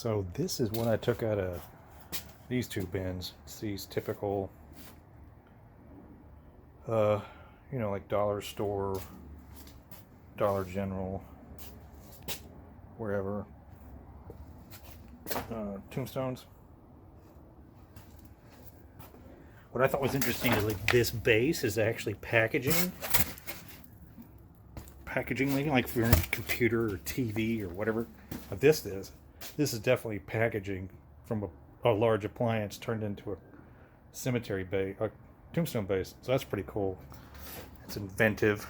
So this is what I took out of these two bins. It's these typical, you know, like dollar store, Dollar General, wherever, tombstones. What I thought was interesting is like this base is actually packaging like for your computer or TV or whatever. But this is definitely packaging from a large appliance turned into a cemetery base, a tombstone base. So that's pretty cool. It's inventive.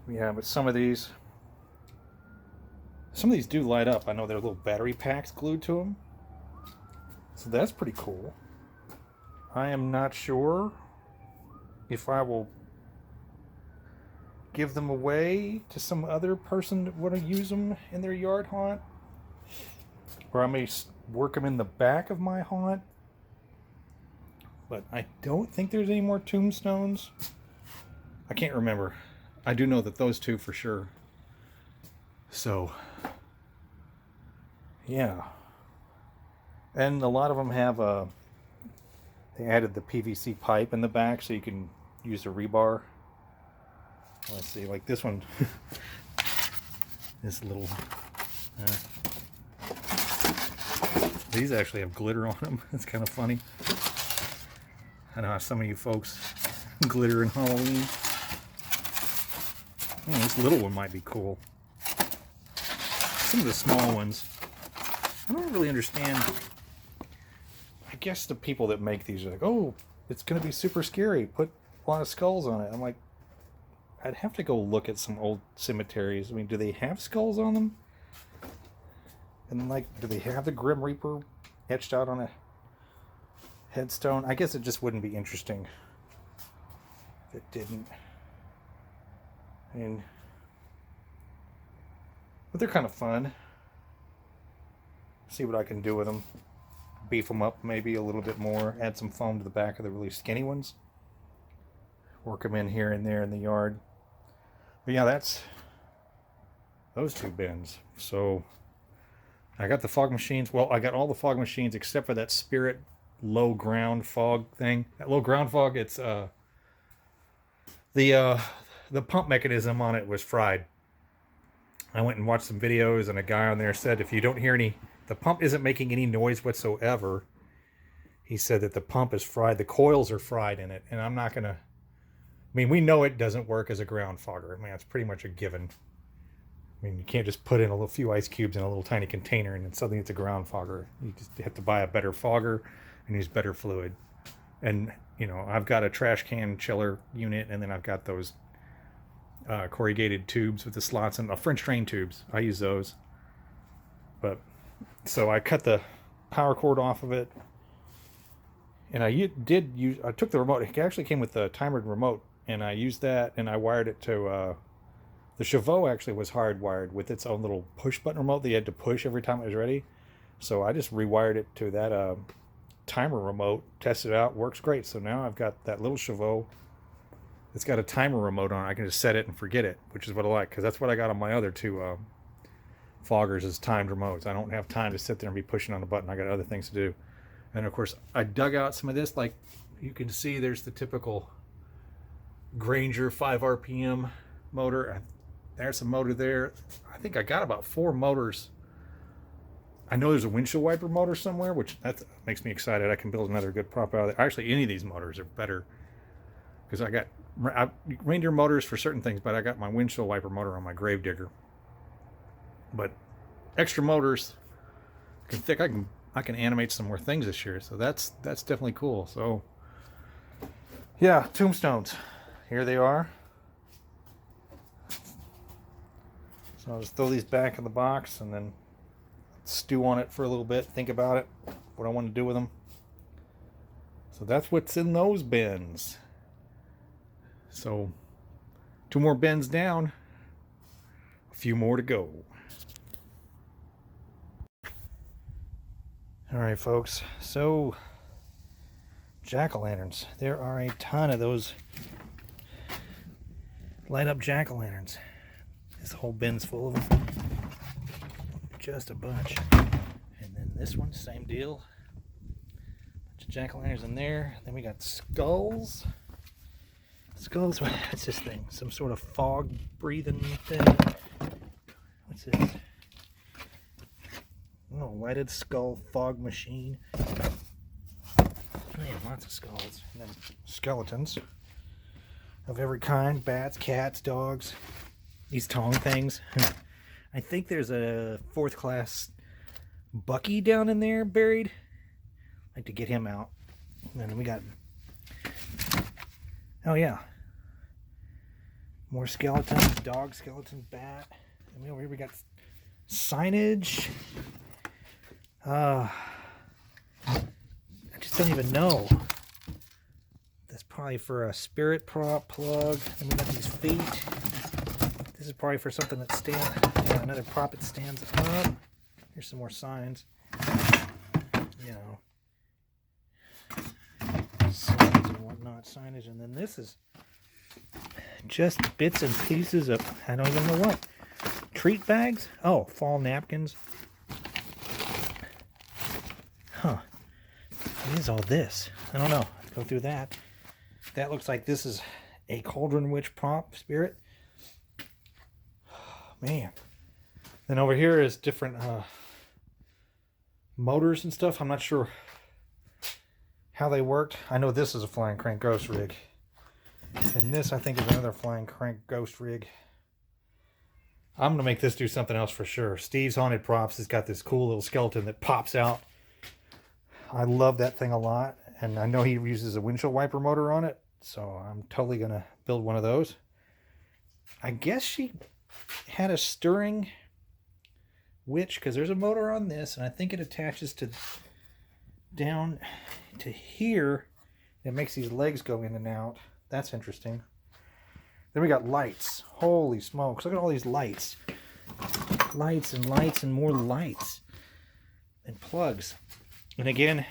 Yeah, but some of these do light up. I know there are little battery packs glued to them. So that's pretty cool. I am not sure if I will give them away to some other person that want to use them in their yard haunt, or I may work them in the back of my haunt. But I don't think there's any more tombstones. I can't remember. I do know that those two for sure. So yeah, and a lot of them have they added the PVC pipe in the back so you can use the rebar. Let's see, like this one, this little, these actually have glitter on them. It's kind of funny. I know how some of you folks glitter in Halloween. Oh, this little one might be cool. Some of the small ones, I don't really understand. I guess the people that make these are like, oh, it's going to be super scary. Put a lot of skulls on it. I'm like, I'd have to go look at some old cemeteries. I mean, do they have skulls on them? And like, do they have the Grim Reaper etched out on a headstone? I guess it just wouldn't be interesting if it didn't. I mean, but they're kind of fun. See what I can do with them. Beef them up maybe a little bit more. Add some foam to the back of the really skinny ones. Work them in here and there in the yard. But yeah, that's those two bins. So I got the fog machines. Well, I got all the fog machines except for that Spirit low ground fog thing. That low ground fog, it's the pump mechanism on it was fried. I went and watched some videos, and a guy on there said if you don't hear any, the pump isn't making any noise whatsoever. He said that the pump is fried, the coils are fried in it, and I'm not gonna. I mean, we know it doesn't work as a ground fogger. I mean, it's pretty much a given. I mean, you can't just put in a few ice cubes in a little tiny container and then suddenly it's a ground fogger. You just have to buy a better fogger and use better fluid. And, you know, I've got a trash can chiller unit, and then I've got those corrugated tubes with the slots and French drain tubes. I use those. But, so I cut the power cord off of it. And I took the remote. It actually came with the timered remote. And I used that, and I wired it to, the Chevaux actually was hardwired with its own little push button remote that you had to push every time it was ready. So I just rewired it to that timer remote, tested it out, works great. So now I've got that little Chevaux. It's got a timer remote on it. I can just set it and forget it, which is what I like, because that's what I got on my other two foggers is timed remotes. I don't have time to sit there and be pushing on a button. I got other things to do. And of course, I dug out some of this. Like you can see, there's the typical Granger 5 RPM motor. There's a motor there. I think I got about 4 motors. I know there's a windshield wiper motor somewhere, which that makes me excited. I can build another good prop out of there. Actually, any of these motors are better because I got reindeer motors for certain things, but I got my windshield wiper motor on my Gravedigger. But extra motors, I can animate some more things this year, so that's definitely cool. So yeah, tombstones. Here they are. So I'll just throw these back in the box and then stew on it for a little bit, think about it, what I want to do with them. So that's what's in those bins. So 2 more bins down, a few more to go. All right, folks, so jack-o'-lanterns. There are a ton of those light up jack-o'-lanterns. This whole bin's full of them. just a bunch. And then this one, same deal. Bunch of jack-o'-lanterns in there. Then we got skulls. Skulls, what's this thing? Some sort of fog breathing thing. What's this? Oh, lighted skull fog machine. Man, lots of skulls. And then skeletons of every kind. Bats, cats, dogs. These tong things. I think there's a 4th class Bucky down in there buried. I'd like to get him out. And then we got... Oh, yeah. More skeletons. Dog skeleton, bat. And over here we got signage. I just don't even know. That's probably for a spirit prop plug. And we got these feet. This is probably for something that stands. Yeah, another prop that stands up. Here's some more signs. You know, signs and whatnot, signage. And then this is just bits and pieces of, I don't even know what. Treat bags? Oh, fall napkins. Huh. What is all this? I don't know. Let's go through that. That looks like this is a Cauldron Witch prop spirit. Man. Then over here is different motors and stuff. I'm not sure how they worked. I know this is a flying crank ghost rig. And this, I think, is another flying crank ghost rig. I'm going to make this do something else for sure. Steve's Haunted Props has got this cool little skeleton that pops out. I love that thing a lot. And I know he uses a windshield wiper motor on it. So I'm totally going to build one of those. I guess she had a stirring witch, because there's a motor on this. And I think it attaches to down to here. It makes these legs go in and out. That's interesting. Then we got lights. Holy smokes. Look at all these lights. Lights and lights and more lights. And plugs. And again,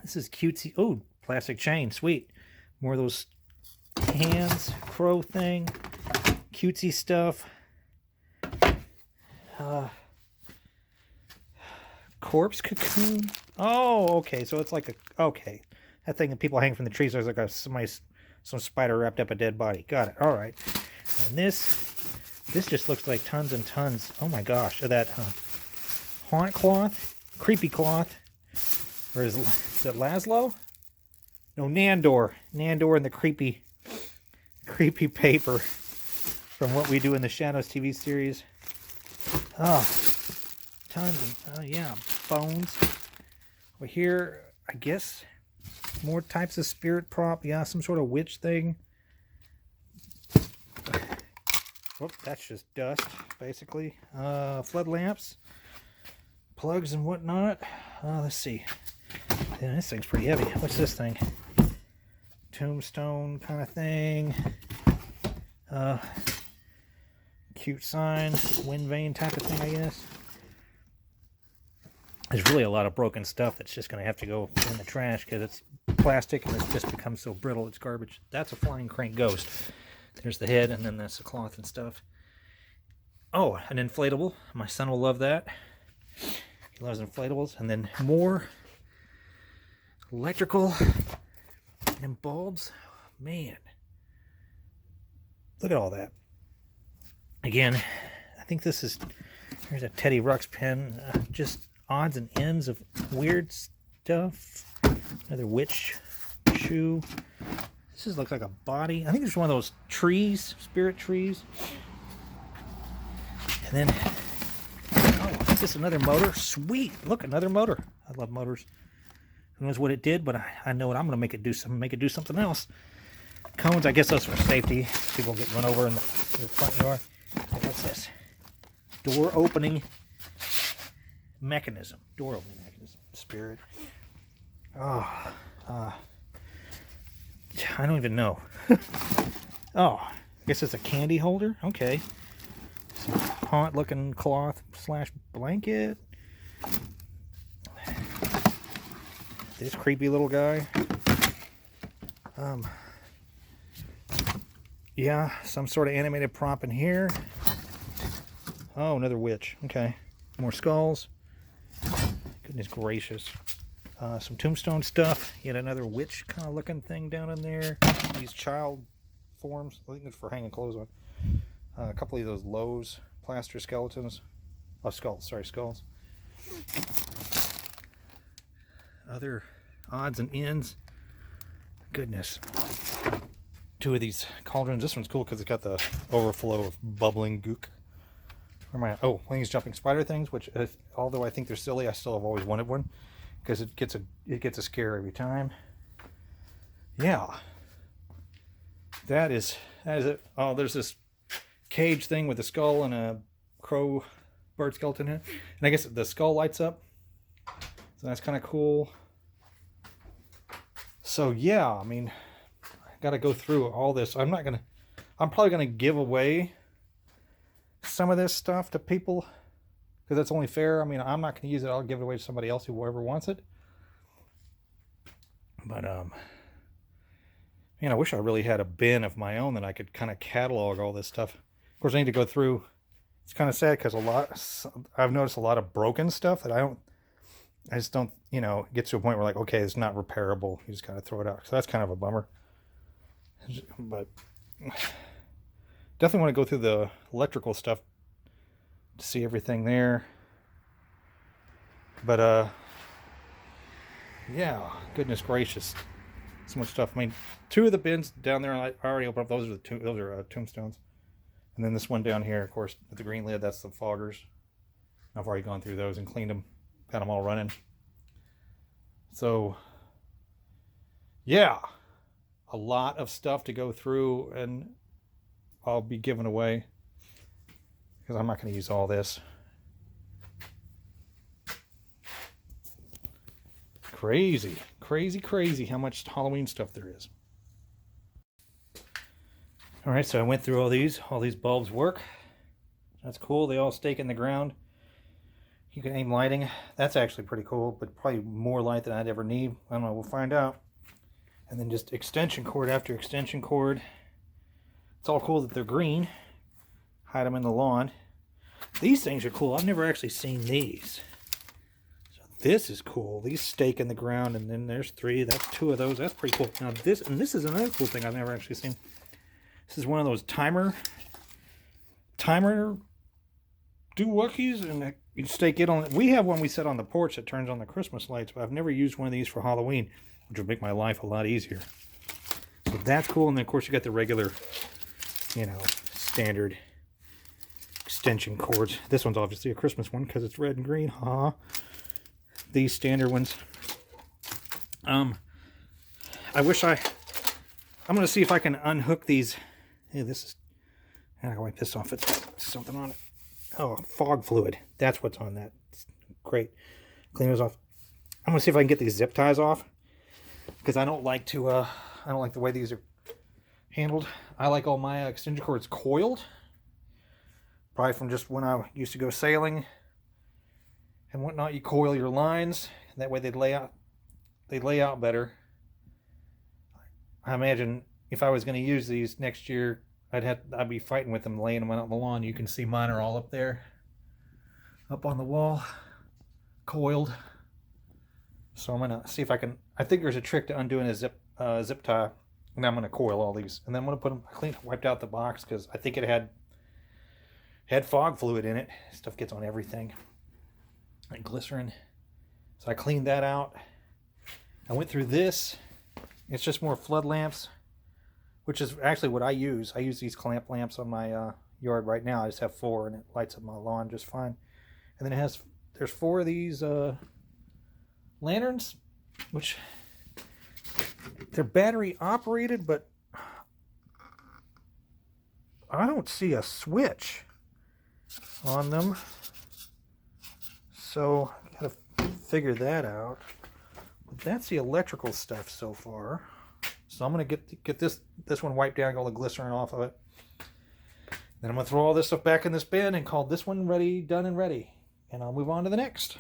this is cutesy. Oh, plastic chain. Sweet. More of those hands. Crow thing. Cutesy stuff. Corpse cocoon. Oh, okay. So it's like a... Okay. That thing that people hang from the trees looks like some spider wrapped up a dead body. Got it. All right. And this just looks like tons and tons. Oh my gosh, of that haunt cloth, creepy cloth. Or is it Laszlo? No, Nandor. Nandor and the creepy paper from What We Do in the Shadows TV series. Oh, tons of, yeah, bones. Over here, I guess... More types of spirit prop. Yeah, some sort of witch thing. Oh, that's just dust, basically. Flood lamps. Plugs and whatnot. Let's see. Yeah, this thing's pretty heavy. What's this thing? Tombstone kind of thing. Cute sign. Wind vane type of thing, I guess. There's really a lot of broken stuff that's just going to have to go in the trash because it's plastic and it's just become so brittle it's garbage. That's a flying crank ghost. There's the head, and then that's the cloth and stuff. Oh, an inflatable. My son will love that. He loves inflatables. And then more electrical and bulbs. Man. Look at all that. Again, I think this is... Here's a Teddy Ruxpin pen. Just odds and ends of weird stuff. Another witch shoe. This looks like a body. I think it's one of those trees, spirit trees. And then, oh, is this another motor? Sweet, look, another motor. I love motors. Who knows what it did, but I know what I'm going to make it do something else. Cones, I guess those for safety. People get run over in the front yard. What's this? Door opening mechanism. Door opening mechanism. Spirit. Oh, I don't even know. Oh, I guess it's a candy holder. Okay. Some haunt-looking cloth / blanket. This creepy little guy. Yeah, some sort of animated prop in here. Oh, another witch. Okay. More skulls. Goodness gracious. Some tombstone stuff. Yet another witch kind of looking thing down in there. These child forms. I think it's for hanging clothes on. A couple of those Lowe's plaster skeletons. Oh, skulls. Sorry, skulls. Other odds and ends. Goodness. Two of these cauldrons. This one's cool because it's got the overflow of bubbling gook. Where am I at? Oh, one of these jumping spider things, which, although I think they're silly, I still have always wanted one because it gets a scare every time. Yeah, that is it. Oh, there's this cage thing with a skull and a crow bird skeleton in it, and I guess the skull lights up, so that's kind of cool. So yeah, I mean, I got to go through all this. I'm probably gonna give away some of this stuff to people because that's only fair. I mean, I'm not going to use it. I'll give it away to somebody else, whoever wants it. But man, I wish I really had a bin of my own that I could kind of catalog all this stuff. Of course, I need to go through. It's kind of sad because I've noticed a lot of broken stuff that I just don't, get to a point where like, okay, it's not repairable. You just gotta throw it out. So that's kind of a bummer. But definitely want to go through the electrical stuff to see everything there. But yeah, goodness gracious, so much stuff. I mean, two of the bins down there I already opened up. Those are tombstones, and then this one down here, of course, with the green lid, that's the foggers. I've already gone through those and cleaned them, got them all running. So yeah, a lot of stuff to go through, and I'll be giving away because I'm not going to use all this. Crazy, crazy, crazy how much Halloween stuff there is. All right, so I went through all these bulbs work. That's cool. They all stake in the ground. You can aim lighting. That's actually pretty cool, but probably more light than I'd ever need. I don't know, we'll find out. And then just extension cord after extension cord. It's all cool that they're green. Hide them in the lawn. These things are cool. I've never actually seen these. So this is cool. These stake in the ground, and then there's three. That's two of those. That's pretty cool. Now this is another cool thing I've never actually seen. This is one of those timer doohickeys, and you stake it on it. We have one we set on the porch that turns on the Christmas lights, but I've never used one of these for Halloween, which would make my life a lot easier. So that's cool. And then of course you got the regular, standard extension cords. This one's obviously a Christmas one because it's red and green. These standard ones. I'm gonna see if I can unhook these. Hey, I gotta wipe this off. It's got something on it. Oh, fog fluid. That's what's on that. Great. Clean those off. I'm gonna see if I can get these zip ties off because I don't like the way these are handled. I like all my extension cords coiled. Probably from just when I used to go sailing and whatnot. You coil your lines, and that way they'd lay out better. I imagine if I was going to use these next year, I'd be fighting with them, laying them out on the lawn. You can see mine are all up there, up on the wall, coiled. So I'm gonna see if I can. I think there's a trick to undoing a zip tie, and I'm gonna coil all these, and then I'm gonna put them. Wiped out the box because I think it had fog fluid in it. Stuff gets on everything, like glycerin. So I cleaned that out. I went through this. It's just more flood lamps, which is actually what I use. I use these clamp lamps on my yard right now. I just have 4, and it lights up my lawn just fine. And then there's 4 of these lanterns, which they're battery operated, but I don't see a switch on them. So I gotta figure that out. But that's the electrical stuff so far. So I'm gonna get this one wiped down, get all the glycerin off of it. Then I'm gonna throw all this stuff back in this bin and call this one ready, done and ready. And I'll move on to the next.